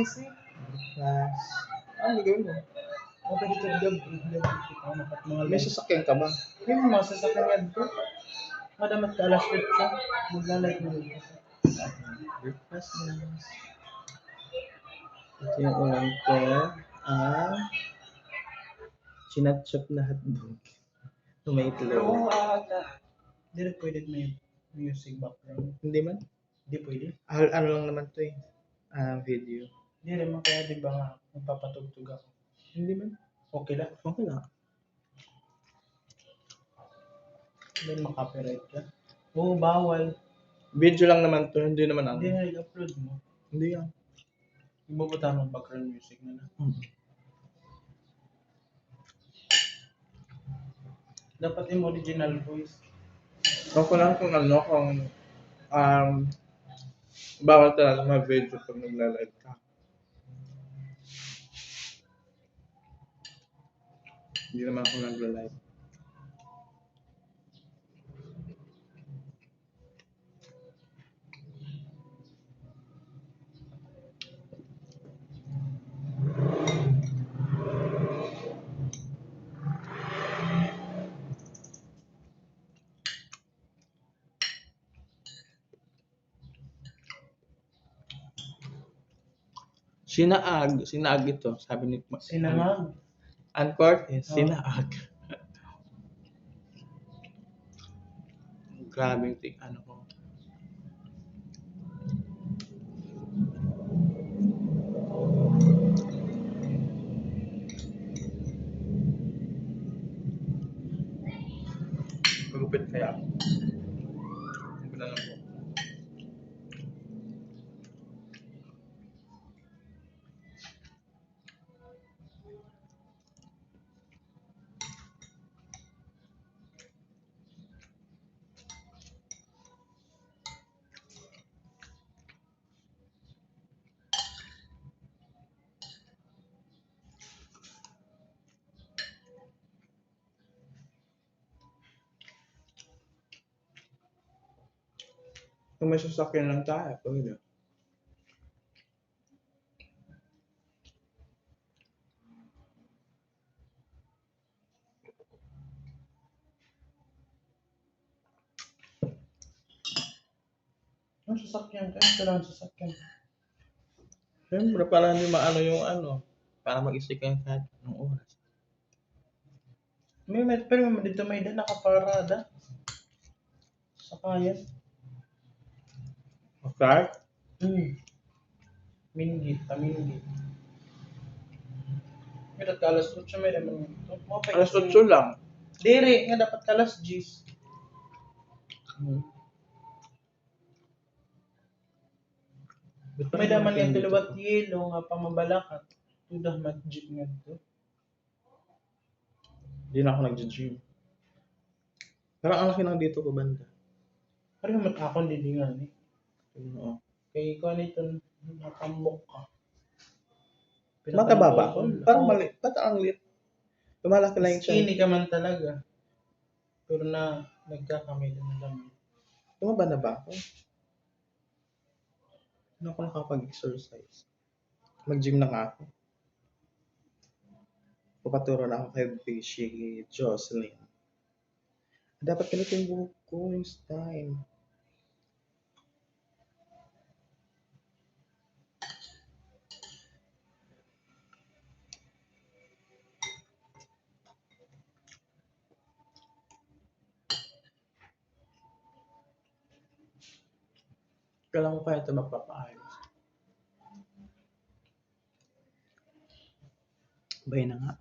easy. Plus, ano gagawin mo? Okay dito gab kita makat mga May sasakyan ka ba? May mga sasakyan yan to. Madamat ka alas 8 maglalait mo dito. Breakfast na. Ito yung ulam ko. Ang chinat-chop na hotdog. May itlog. Hindi rin pwede may music background. Hindi man? Hindi pwede. Ano lang naman to eh. Video. Hindi rin man kaya di ba nga magpapatugtog ako. Hindi man. Okay lang. Okay lang. Hindi makapiright ka. Oo, bawal. Video lang naman to. Hindi naman ano. Hindi na i-upload mo. Hindi yan. Ibubuta mo background music na lang. Dapat yung original voice. Ako lang kung ano, kung bawal talaga mag-video pag nagla-live ka. Hindi naman ako nagla-live. Sinaag ito, sabi ni Sinangag. Uncourt, sinaag. Grabe yung ano ko. Magupit kaya ako. Hindi na lang po. Kung may sasakyan lang tayo, pwede. Ang sasakyan ka, kailangan sasakyan. Siyempre, para hindi maano yung para mag-isip kayo kahit ng oras. Pero dito may daan nakaparada. Sakayan. Okay? Minggit. May dapat alas 8 may naman. Alas 8 lang. Diri, nga dapat alas 10. May daman yung tulubat yelo nga pamabalakat. Tudah matjig nga dito. Hindi na ako nag-gym. Parang ang laki ng dito ko banda. Pero mat ako hindi nga ni. Oo. Kay ko nito natambok ka. Mataba ba ako? Parang mali. Ba't ang lit? Tumalaki lang yung skinny ka man talaga. Pero nagkakamay na lang. Tumaba na ba ako? Ano ako nakapag-exercise? Mag-gym na nga ako. Papaturo na ako kay Bishi Jocelyn. Dapat ganito yung buhok ko, yung style. Kailangan ko kaya ito magpapaayos. Bay na nga.